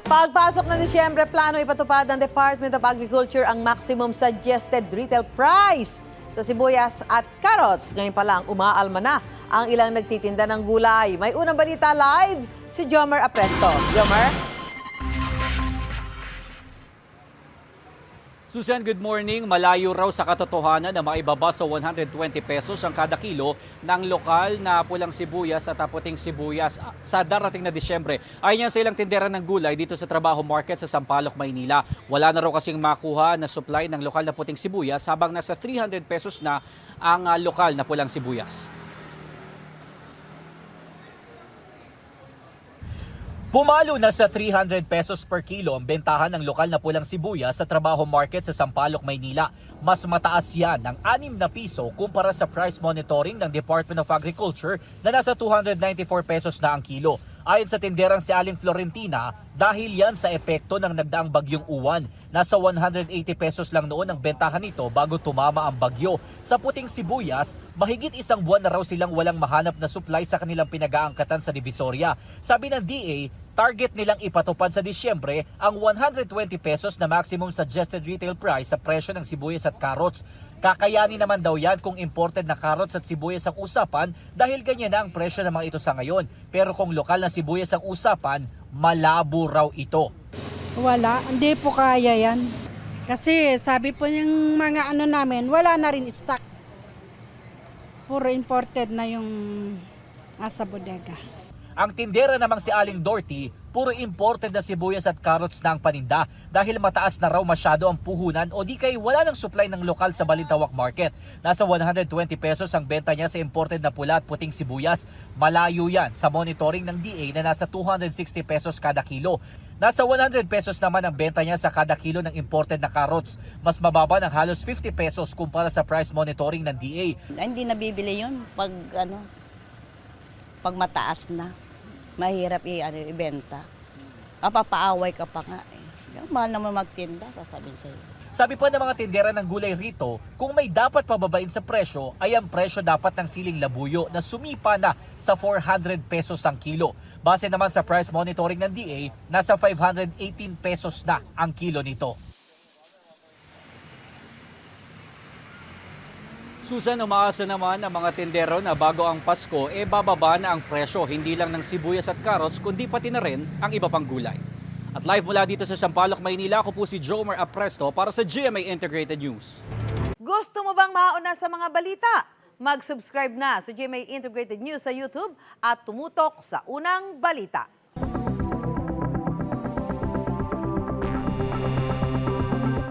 Pagpasok ng Disyembre, plano ipatupad ng Department of Agriculture ang maximum suggested retail price sa sibuyas at carrots. Ngayon pa lang, umaalma na ang ilang nagtitinda ng gulay. May unang balita live, si Jomer Apresto. Jomer? Susan, good morning. Malayo raw sa katotohanan na maibaba sa 120 pesos ang kada kilo ng lokal na pulang sibuyas at puting sibuyas sa darating na Disyembre. Ayon yan sa ilang tindera ng gulay dito sa Trabaho Market sa Sampaloc, Maynila. Wala na raw kasing makuha na supply ng lokal na puting sibuyas habang nasa 300 pesos na ang lokal na pulang sibuyas. Pumalo na sa 300 pesos per kilo ang bentahan ng lokal na pulang sibuyas sa Trabaho Market sa Sampaloc, Maynila. Mas mataas yan ng 6 na piso kumpara sa price monitoring ng Department of Agriculture na nasa 294 pesos na ang kilo. Ayon sa tinderang si Aling Florentina, dahil yan sa epekto ng nagdaang bagyong Uwan. Nasa 180 pesos lang noon ang bentahan nito bago tumama ang bagyo. Sa puting sibuyas, mahigit isang buwan na raw silang walang mahanap na supply sa kanilang pinag-aangkatan sa Divisoria. Sabi ng DA, target nilang ipatupad sa Disyembre ang 120 pesos na maximum suggested retail price sa presyo ng sibuyas at carrots. Kakayanin naman daw yan kung imported na carrots at sibuyas ang usapan dahil ganyan na ang presyo ng mga ito sa ngayon. Pero kung lokal na sibuyas ang usapan, malabo raw ito. Wala, hindi po kaya yan. Kasi sabi po yung mga ano namin, wala na rin stock. Puro imported na yung asa bodega. Ang tindera namang si Aling Dorothy, puro imported na sibuyas at carrots na ang paninda dahil mataas na raw masyado ang puhunan o di kay wala ng supply ng lokal sa Balintawak Market. Nasa 120 pesos ang benta niya sa imported na pula at puting sibuyas. Malayo yan sa monitoring ng DA na nasa 260 pesos kada kilo. Nasa 100 pesos naman ang benta niya sa kada kilo ng imported na carrots. Mas mababa ng halos 50 pesos kumpara sa price monitoring ng DA. Hindi nabibili yun pag mataas na. Mahirap ibenta. Papaaway ka pa nga eh. Mahal naman magtinda, sasabihin sa'yo. Sabi pa ng mga tindera ng gulay rito, kung may dapat pababain sa presyo, ay ang presyo dapat ng siling labuyo na sumipa na sa 400 pesos ang kilo. Base naman sa price monitoring ng DA, nasa 518 pesos na ang kilo nito. Susan, umaasa naman ang mga tindero na bago ang Pasko, bababa na ang presyo hindi lang ng sibuyas at carrots, kundi pati na rin ang iba pang gulay. At live mula dito sa Sampaloc, Maynila, ako po si Jomer Apresto para sa GMA Integrated News. Gusto mo bang mauna sa mga balita? Mag-subscribe na sa GMA Integrated News sa YouTube at tumutok sa unang balita.